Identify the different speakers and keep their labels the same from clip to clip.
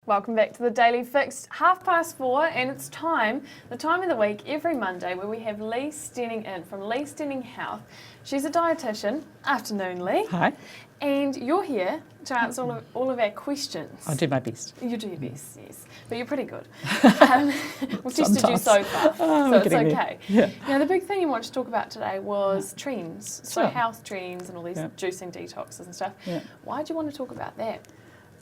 Speaker 1: Welcome back to the Daily Fix, 4:30, and it's the time of the week every Monday where we have Lea Stening in from Lea Stening Health. She's a dietitian. Afternoon, Lea.
Speaker 2: Hi.
Speaker 1: And you're here to answer all of our questions.
Speaker 2: I'll do my best.
Speaker 1: You do your best, yes. But you're pretty good. We've tested you so far, so it's okay.
Speaker 2: Yeah.
Speaker 1: Now, the big thing you want to talk about today was trends. So
Speaker 2: Sure.
Speaker 1: health trends and all these juicing detoxes and stuff.
Speaker 2: Yeah.
Speaker 1: Why do you want to talk about that?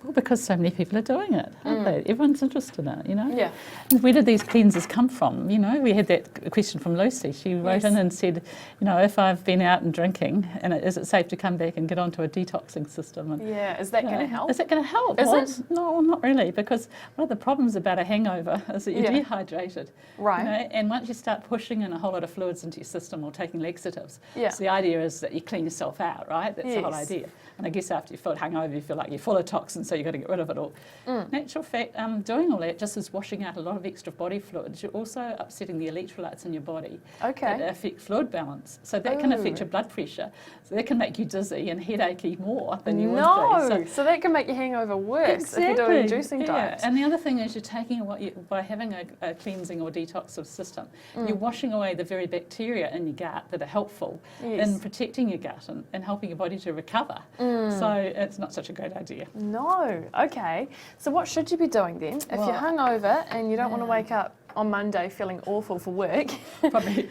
Speaker 2: Well, because so many people are doing it, aren't they? Everyone's interested in it, you know?
Speaker 1: Yeah.
Speaker 2: And where did these cleansers come from? You know, we had that question from Lucy. She wrote in and said, you know, if I've been out and drinking, is it safe to come back and get onto a detoxing system? And,
Speaker 1: Yeah, is that going to help?
Speaker 2: Is it going to help?
Speaker 1: Is it?
Speaker 2: No, not really, because one of the problems about a hangover is that you're
Speaker 1: Yeah.
Speaker 2: dehydrated.
Speaker 1: Right.
Speaker 2: You know? And once you start pushing in a whole lot of fluids into your system or taking laxatives,
Speaker 1: Yeah.
Speaker 2: so the idea is that you clean yourself out, right? That's the whole
Speaker 1: Yes.
Speaker 2: idea. And I guess after you feel hungover, you feel like you're full of toxins, so you've got to get rid of it all. In actual fact, doing all that just is washing out a lot of extra body fluids. You're also upsetting the electrolytes in your body
Speaker 1: Okay.
Speaker 2: that affect fluid balance. So that can affect your blood pressure. So that can make you dizzy and headachy more than you would be.
Speaker 1: So that can make your hangover worse if you're doing a juicing diet.
Speaker 2: And the other thing is you're taking by having a cleansing or detoxive system, you're washing away the very bacteria in your gut that are helpful in protecting your gut and helping your body to recover. So it's not such a great idea.
Speaker 1: No. Okay. So what should you be doing then? If you're hungover and you don't want to wake up on Monday feeling awful for work.
Speaker 2: Probably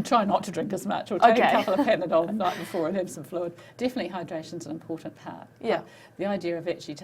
Speaker 2: try not to drink as much or take
Speaker 1: Okay.
Speaker 2: a couple of Panadol the night before and have some fluid. Definitely hydration's an important part.
Speaker 1: Yeah.
Speaker 2: The idea of actually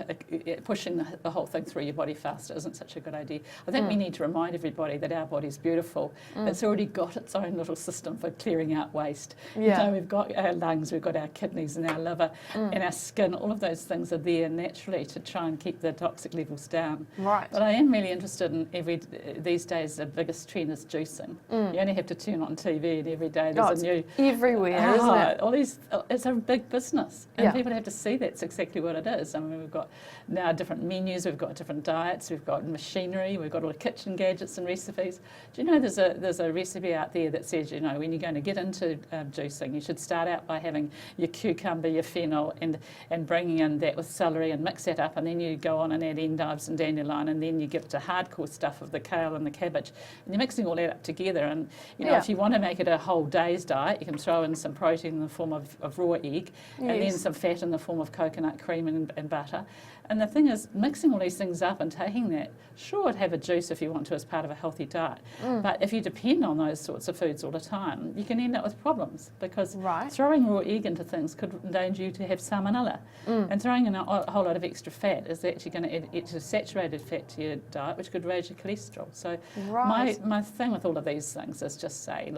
Speaker 2: pushing the whole thing through your body faster isn't such a good idea. I think we need to remind everybody that our body's beautiful. It's already got its own little system for clearing out waste.
Speaker 1: Yeah.
Speaker 2: So we've got our lungs, we've got our kidneys and our liver and our skin. All of those things are there naturally to try and keep the toxic levels down.
Speaker 1: Right.
Speaker 2: But I am really interested in these days the biggest trend is juicing. You only have to turn on TV and every day there's a new...
Speaker 1: everywhere, isn't it?
Speaker 2: All these, it's a big business and
Speaker 1: Yeah.
Speaker 2: people have to see that's exactly what it is. I mean, we've got now different menus, we've got different diets, we've got machinery, we've got all the kitchen gadgets and recipes. Do you know there's a recipe out there that says, you know, when you're going to get into juicing, you should start out by having your cucumber, your fennel and bringing in that with celery and mix that up, and then you go on and add endives and dandelion, and then you get to hardcore stuff of the kale and the cabbage. And you're mixing all that up together, and you know if you want to make it a whole day's diet, you can throw in some protein in the form of raw egg, and then some fat in the form of coconut cream and butter. And the thing is, mixing all these things up and taking that, sure, have a juice if you want to as part of a healthy diet, but if you depend on those sorts of foods all the time, you can end up with problems because throwing raw egg into things could endanger you to have salmonella, and throwing in a whole lot of extra fat is actually going to add extra saturated fat to your diet, which could raise your cholesterol. So my thing with all of these things is just say,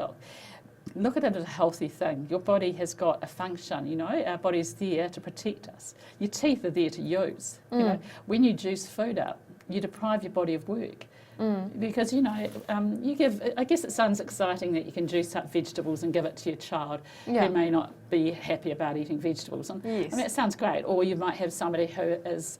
Speaker 2: look at it as a healthy thing. Your body has got a function, you know, our body's there to protect us. Your teeth are there to use. You know, when you juice food up, you deprive your body of work. Because, you know, I guess it sounds exciting that you can juice up vegetables and give it to your child who may not be happy about eating vegetables. And, I mean, it sounds great. Or you might have somebody who is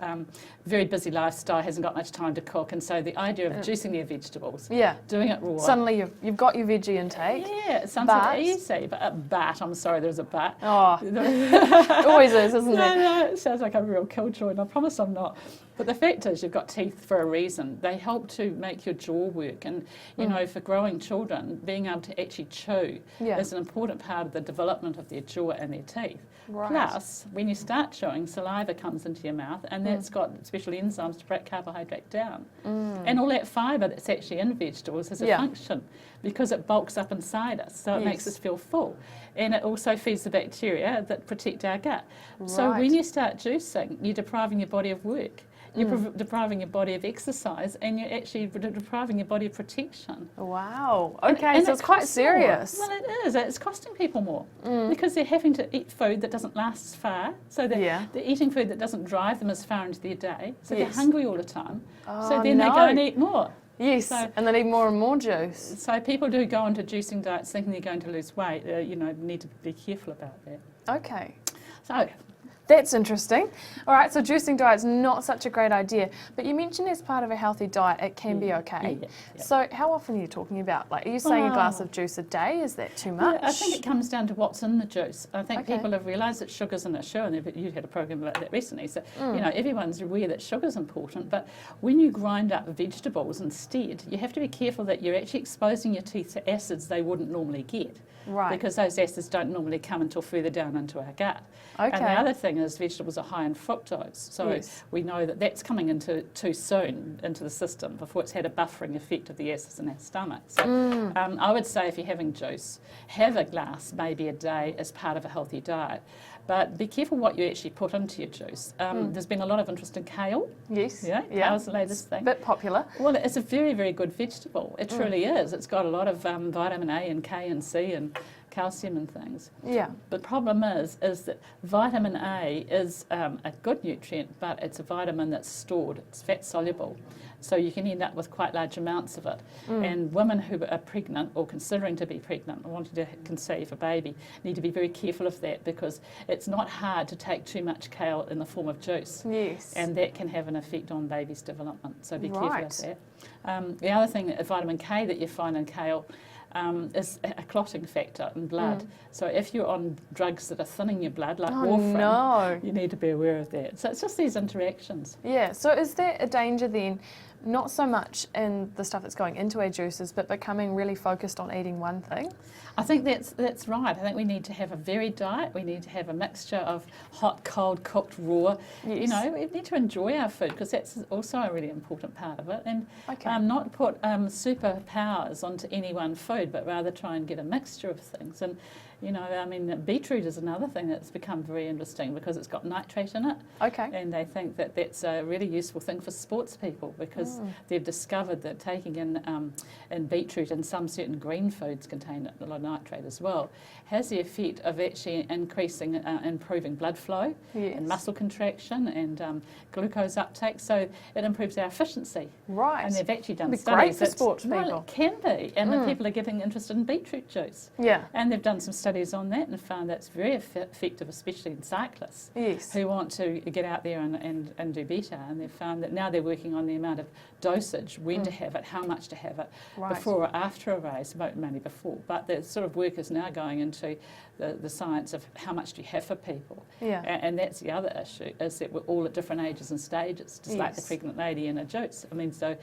Speaker 2: very busy lifestyle, hasn't got much time to cook, and so the idea of juicing their vegetables, doing it raw.
Speaker 1: Suddenly you've got your veggie intake.
Speaker 2: Yeah, it sounds like easy, but I'm sorry, there's a but.
Speaker 1: Oh, it always is, isn't it?
Speaker 2: No, it sounds like a real killjoy, and I promise I'm not. But the fact is, you've got teeth for a reason. They help to make your jaw work, and you know, for growing children, being able to actually chew is an important part of the development of their jaw and their teeth. Plus, when you start chewing, saliva comes into your mouth, and that's got special enzymes to break carbohydrate down. And all that fibre that's actually in vegetables has a function because it bulks up inside us, so it makes us feel full. And it also feeds the bacteria that protect our gut. So when you start juicing, you're depriving your body of work. You're depriving your body of exercise, and you're actually depriving your body of protection.
Speaker 1: Wow. Okay, so it's quite serious.
Speaker 2: Well, it is. It's costing people more because they're having to eat food that doesn't last as far. So they're eating food that doesn't drive them as far into their day. So they're hungry all the time. So then they go and eat more.
Speaker 1: Yes, and they need more and more juice.
Speaker 2: So people do go into juicing diets thinking they're going to lose weight. You know, need to be careful about that.
Speaker 1: Okay.
Speaker 2: So
Speaker 1: That's interesting. All right, so juicing diet's not such a great idea, but you mentioned as part of a healthy diet, it can be okay.
Speaker 2: Yeah.
Speaker 1: So how often are you talking about? Like, are you saying a glass of juice a day? Is that too much?
Speaker 2: Yeah, I think it comes down to what's in the juice. I think
Speaker 1: Okay.
Speaker 2: people have realised that sugar's an issue, and you had a program about that recently. So, you know, everyone's aware that sugar's important, but when you grind up vegetables instead, you have to be careful that you're actually exposing your teeth to acids they wouldn't normally get.
Speaker 1: Right.
Speaker 2: Because those acids don't normally come until further down into our gut.
Speaker 1: Okay.
Speaker 2: And the other thing is vegetables are high in fructose. So
Speaker 1: Yes.
Speaker 2: we know that that's coming into too soon into the system before it's had a buffering effect of the acids in our stomach. So I would say if you're having juice, have a glass maybe a day as part of a healthy diet. But be careful what you actually put into your juice. There's been a lot of interest in kale.
Speaker 1: Yes.
Speaker 2: Yeah, kale's the latest thing.
Speaker 1: Bit popular.
Speaker 2: Well, it's a very, very good vegetable. It truly is. It's got a lot of vitamin A and K and C and calcium and things.
Speaker 1: Yeah.
Speaker 2: The problem is that vitamin A is a good nutrient, but it's a vitamin that's stored. It's fat soluble. So you can end up with quite large amounts of it. And women who are pregnant or considering to be pregnant or wanting to conceive a baby need to be very careful of that, because it's not hard to take too much kale in the form of juice.
Speaker 1: Yes.
Speaker 2: And that can have an effect on baby's development. So be careful
Speaker 1: Right.
Speaker 2: of that. The other thing, vitamin K that you find in kale, is a clotting factor in blood. So if you're on drugs that are thinning your blood, like warfarin,
Speaker 1: no.
Speaker 2: you need to be aware of that. So it's just these interactions.
Speaker 1: Yeah, so is there a danger then, not so much in the stuff that's going into our juices, but becoming really focused on eating one thing?
Speaker 2: I think that's right. I think we need to have a varied diet. We need to have a mixture of hot, cold, cooked, raw.
Speaker 1: Yes.
Speaker 2: You know, we need to enjoy our food, because that's also a really important part of it. And
Speaker 1: Okay.
Speaker 2: not put superpowers onto any one food, but rather try and get a mixture of things. And you know, I mean, beetroot is another thing that's become very interesting because it's got nitrate in it.
Speaker 1: Okay.
Speaker 2: And they think that that's a really useful thing for sports people, because they've discovered that taking in beetroot and some certain green foods contain a lot of nitrate as well, has the effect of actually increasing, improving blood flow
Speaker 1: Yes.
Speaker 2: and muscle contraction and glucose uptake. So it improves our efficiency.
Speaker 1: Right.
Speaker 2: And they've actually done
Speaker 1: Be
Speaker 2: studies.
Speaker 1: great for
Speaker 2: that's-
Speaker 1: sports
Speaker 2: well,
Speaker 1: people.
Speaker 2: it can be. And the people are getting interested in beetroot juice.
Speaker 1: Yeah.
Speaker 2: And they've done some studies on that and found that's very effective, especially in cyclists
Speaker 1: Yes.
Speaker 2: who want to get out there and do better. And they've found that now they're working on the amount of dosage, when to have it, how much to have it,
Speaker 1: Right.
Speaker 2: before or after a race, mainly before. But the sort of work is now going into the science of how much do you have for people.
Speaker 1: Yeah.
Speaker 2: And that's the other issue, is that we're all at different ages and stages, just like the
Speaker 1: Yes.
Speaker 2: pregnant lady in a juice. I mean, so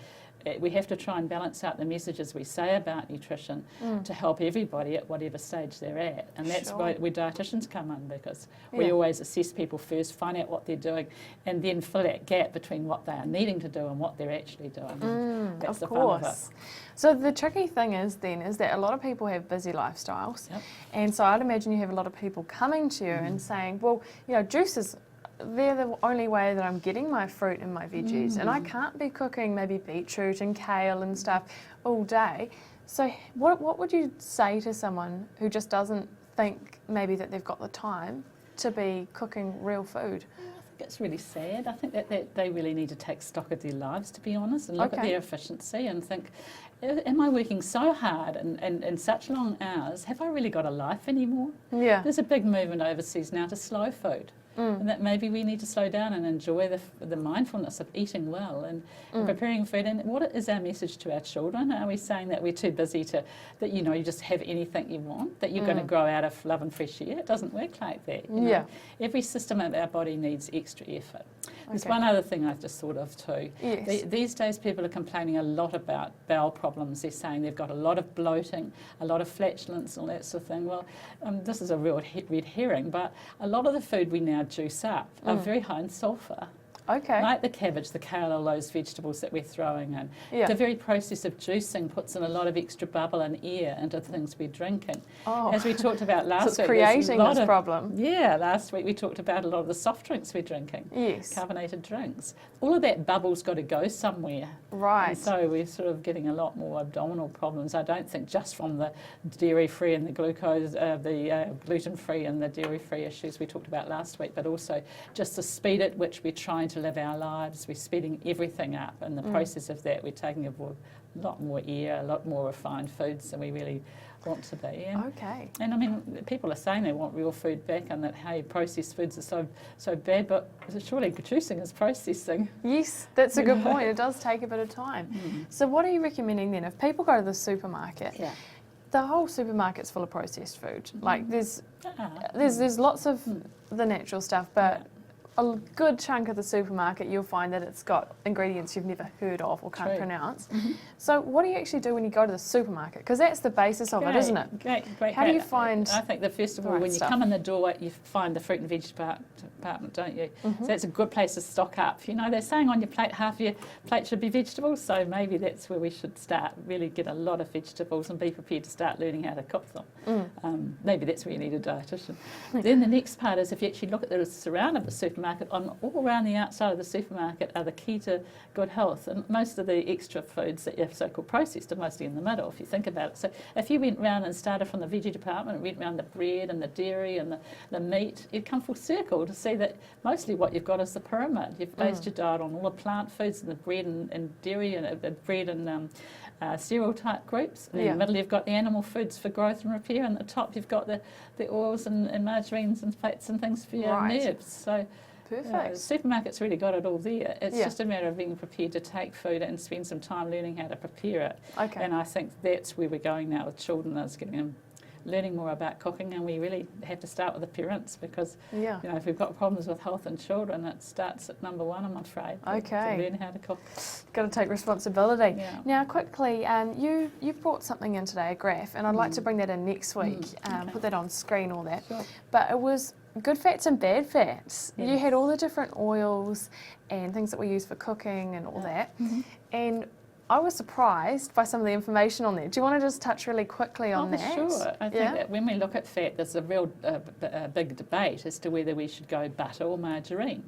Speaker 2: we have to try and balance out the messages we say about nutrition to help everybody at whatever stage they're at. And that's
Speaker 1: Sure.
Speaker 2: where dietitians come in, because we
Speaker 1: Yeah.
Speaker 2: always assess people first, find out what they're doing, and then fill that gap between what they are needing to do and what they're actually doing. That's the
Speaker 1: Of
Speaker 2: fun of
Speaker 1: course.
Speaker 2: it.
Speaker 1: So the tricky thing is that a lot of people have busy lifestyles.
Speaker 2: Yep.
Speaker 1: And so I'd imagine you have a lot of people coming to you and saying, well, you know, juices, they're the only way that I'm getting my fruit and my veggies. And I can't be cooking maybe beetroot and kale and stuff all day. So what would you say to someone who just doesn't think maybe that they've got the time to be cooking real food?
Speaker 2: It's really sad. I think that they really need to take stock of their lives, to be honest, and look at
Speaker 1: Okay.
Speaker 2: their efficiency and think, am I working so hard and such long hours? Have I really got a life anymore?
Speaker 1: Yeah.
Speaker 2: There's a big movement overseas now to slow food. And that maybe we need to slow down and enjoy the mindfulness of eating well and preparing food. And what is our message to our children? Are we saying that we're too busy that you just have anything you want, that you're going to grow out of love and fresh air? It doesn't work like that. You know?
Speaker 1: Yeah.
Speaker 2: Every system of our body needs extra effort. There's
Speaker 1: Okay.
Speaker 2: one other thing I've just thought of too.
Speaker 1: Yes.
Speaker 2: These days people are complaining a lot about bowel problems. They're saying they've got a lot of bloating, a lot of flatulence, all that sort of thing. Well, this is a real red herring, but a lot of the food we now juice up are very high in sulphur.
Speaker 1: Okay.
Speaker 2: Like the cabbage, the kale, all those vegetables that we're throwing in.
Speaker 1: Yeah.
Speaker 2: The very process of juicing puts in a lot of extra bubble and air into the things we're drinking.
Speaker 1: Oh.
Speaker 2: As we talked about last
Speaker 1: it's
Speaker 2: week, there's a
Speaker 1: creating
Speaker 2: lot
Speaker 1: this
Speaker 2: of-
Speaker 1: problem.
Speaker 2: Yeah, last week we talked about a lot of the soft drinks we're drinking.
Speaker 1: Yes.
Speaker 2: Carbonated drinks. All of that bubble's got to go somewhere.
Speaker 1: Right.
Speaker 2: And so we're sort of getting a lot more abdominal problems. I don't think just from the dairy-free and the glucose, gluten-free and the dairy-free issues we talked about last week, but also just the speed at which we're trying to live our lives, we're speeding everything up. In the process of that, we're taking a lot more air, a lot more refined foods than we really want to be. And I mean, people are saying they want real food back and that, hey, processed foods are so bad, but surely juicing is processing.
Speaker 1: Yes, that's a good point. It does take a bit of time. So what are you recommending then? If people go to the supermarket, the whole supermarket's full of processed food. Like there's lots of the natural stuff, but a good chunk of the supermarket, you'll find that it's got ingredients you've never heard of or can't pronounce. So what do you actually do when you go to the supermarket? Because that's the basis of it, isn't it?
Speaker 2: Great.
Speaker 1: How do you find...
Speaker 2: I think that first of all, when you come in the door, you find the fruit and veg department, don't you? So that's a good place to stock up. You know, they're saying on your plate, half your plate should be vegetables, so maybe that's where we should start, really get a lot of vegetables and be prepared to start learning how to cook them. Maybe that's where you need a dietitian. Then the next part is if you actually look at the surround of the supermarket, all around the outside of the supermarket are the key to good health, and most of the extra foods that you have so-called processed are mostly in the middle, if you think about it. So if you went round and started from the veggie department and went round the bread and the dairy and the meat, you'd come full circle to see that mostly what you've got is the pyramid. You've based your diet on all the plant foods and the bread and dairy and the bread and cereal type groups. And in the middle you've got the animal foods for growth and repair, and at the top you've got the oils and margarines and fats and things for your nerves. So
Speaker 1: perfect.
Speaker 2: Supermarkets really got it all there. It's just a matter of being prepared to take food and spend some time learning how to prepare it. And I think that's where we're going now with children, is getting them learning more about cooking, and we really have to start with the parents, because you know, if we've got problems with health in children, it starts at number one, I'm afraid, to learn how to cook.
Speaker 1: Got to take responsibility. Now quickly, you've brought something in today, a graph, and I'd like to bring that in next week, put that on screen, all that. But it was good fats and bad fats. You had all the different oils and things that we use for cooking and all that, and I was surprised by some of the information on there. Do you want to just touch really quickly on that?
Speaker 2: Sure. I think that when we look at fat, there's a real big debate as to whether we should go butter or margarine,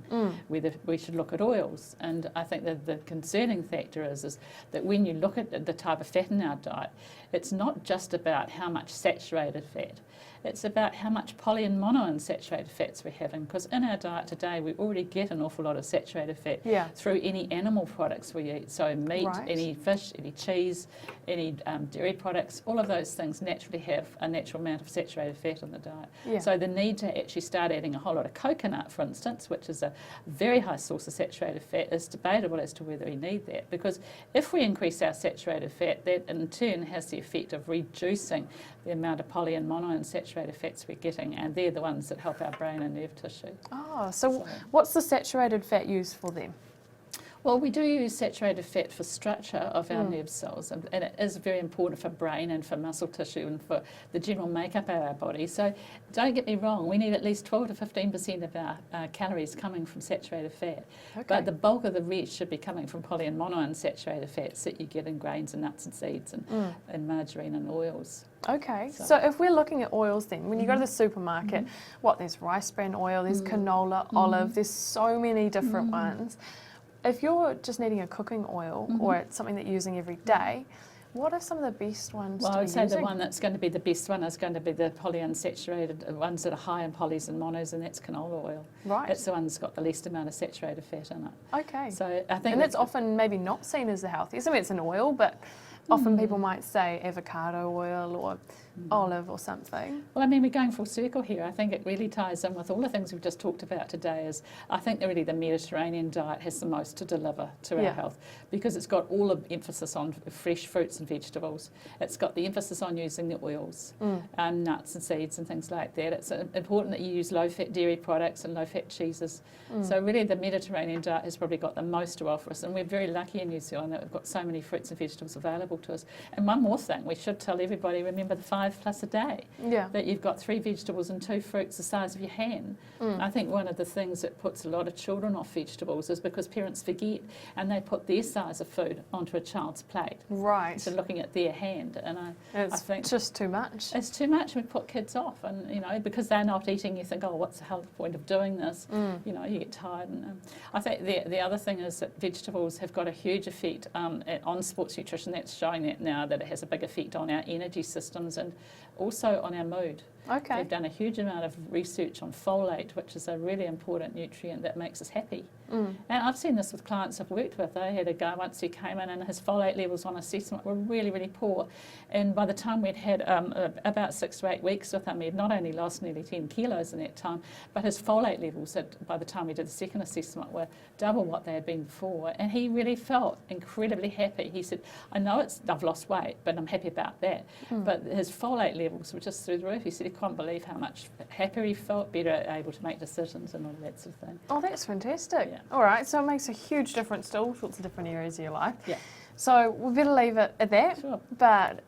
Speaker 2: whether we should look at oils. And I think that the concerning factor is that when you look at the type of fat in our diet, it's not just about how much saturated fat. It's about how much poly and monounsaturated fats we're having, because in our diet today we already get an awful lot of saturated fat through any animal products we eat. So meat, any fish, any cheese, any dairy products, all of those things naturally have a natural amount of saturated fat in the diet. So the need to actually start adding a whole lot of coconut, for instance, which is a very high source of saturated fat, is debatable as to whether we need that, because if we increase our saturated fat, that in turn has the effect of reducing the amount of poly and monounsaturated fats we're getting, and they're the ones that help our brain and nerve tissue.
Speaker 1: So what's the saturated fat used for them?
Speaker 2: Well, we do use saturated fat for structure of our nerve cells, and it is very important for brain and for muscle tissue and for the general makeup of our body. So don't get me wrong, we need at least 12 to 15% of our calories coming from saturated fat. But the bulk of the rest should be coming from poly and monounsaturated fats that you get in grains and nuts and seeds and margarine and oils.
Speaker 1: So if we're looking at oils then, when you go to the supermarket, there's rice bran oil, there's canola, olive, there's so many different ones. If you're just needing a cooking oil or it's something that you're using every day, what are some of the best ones to be using?
Speaker 2: Well, I would say the one that's going to be the best one is going to be the polyunsaturated ones that are high in polys and monos, and that's canola oil. It's the one that's got the least amount of saturated fat in it. So I think,
Speaker 1: and that's often maybe not seen as the healthiest. I mean, it's an oil, but often people might say avocado oil or olive or something.
Speaker 2: Well, I mean, we're going full circle here. I think it really ties in with all the things we've just talked about today. Is I think that really the Mediterranean diet has the most to deliver to our health, because it's got all the emphasis on fresh fruits and vegetables. It's got the emphasis on using the oils, nuts and seeds and things like that. It's important that you use low-fat dairy products and low-fat cheeses. So really the Mediterranean diet has probably got the most to offer us, and we're very lucky in New Zealand that we've got so many fruits and vegetables available to us. And one more thing, we should tell everybody, remember the 5+ a day, that you've got 3 vegetables and 2 fruits the size of your hand. I think one of the things that puts a lot of children off vegetables is because parents forget and they put their size of food onto a child's plate. So looking at their hand, and I think
Speaker 1: just too much.
Speaker 2: It's too much. We put kids off, and you know, because they're not eating, you think, oh, what's the health point of doing this? You know, you get tired. And I think the other thing is that vegetables have got a huge effect on sports nutrition. That's showing that now, that it has a big effect on our energy systems and also on our mood. They've done a huge amount of research on folate, which is a really important nutrient that makes us happy.
Speaker 1: Mm.
Speaker 2: And I've seen this with clients I've worked with. I had a guy once who came in and his folate levels on assessment were really, really poor. And by the time we'd had about 6 to 8 weeks with him, he'd not only lost nearly 10 kilos in that time, but his folate levels by the time we did the second assessment were double what they had been before. And he really felt incredibly happy. He said, I know I've lost weight, but I'm happy about that. But his folate levels were just through the roof. He said he couldn't believe how much happier he felt, better able to make decisions and all that sort of thing.
Speaker 1: Oh, that's fantastic.
Speaker 2: Yeah.
Speaker 1: All right, so it makes a huge difference to all sorts of different areas of your life.
Speaker 2: Yeah.
Speaker 1: So we better leave it at that.
Speaker 2: Sure.
Speaker 1: But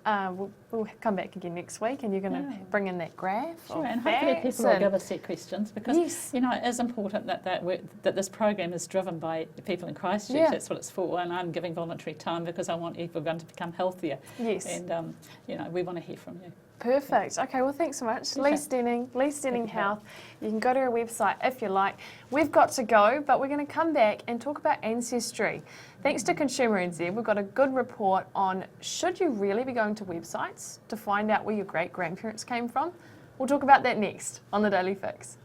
Speaker 1: we'll come back again next week, and you're going to
Speaker 2: Yeah.
Speaker 1: bring in that graph.
Speaker 2: Sure,
Speaker 1: of
Speaker 2: and hopefully
Speaker 1: fats
Speaker 2: people will
Speaker 1: and-
Speaker 2: give us their questions because
Speaker 1: Yes.
Speaker 2: you know it is important that this program is driven by people in Christchurch.
Speaker 1: Yeah.
Speaker 2: That's what it's for, and I'm giving voluntary time because I want everyone to become healthier.
Speaker 1: Yes.
Speaker 2: And you know we want to hear from you.
Speaker 1: Perfect. Okay, well, thanks so much.
Speaker 2: Okay.
Speaker 1: Lea Stening
Speaker 2: Happy
Speaker 1: Health. You can go to her website if you like. We've got to go, but we're going to come back and talk about ancestry. Thanks to Consumer NZ, we've got a good report on should you really be going to websites to find out where your great-grandparents came from? We'll talk about that next on The Daily Fix.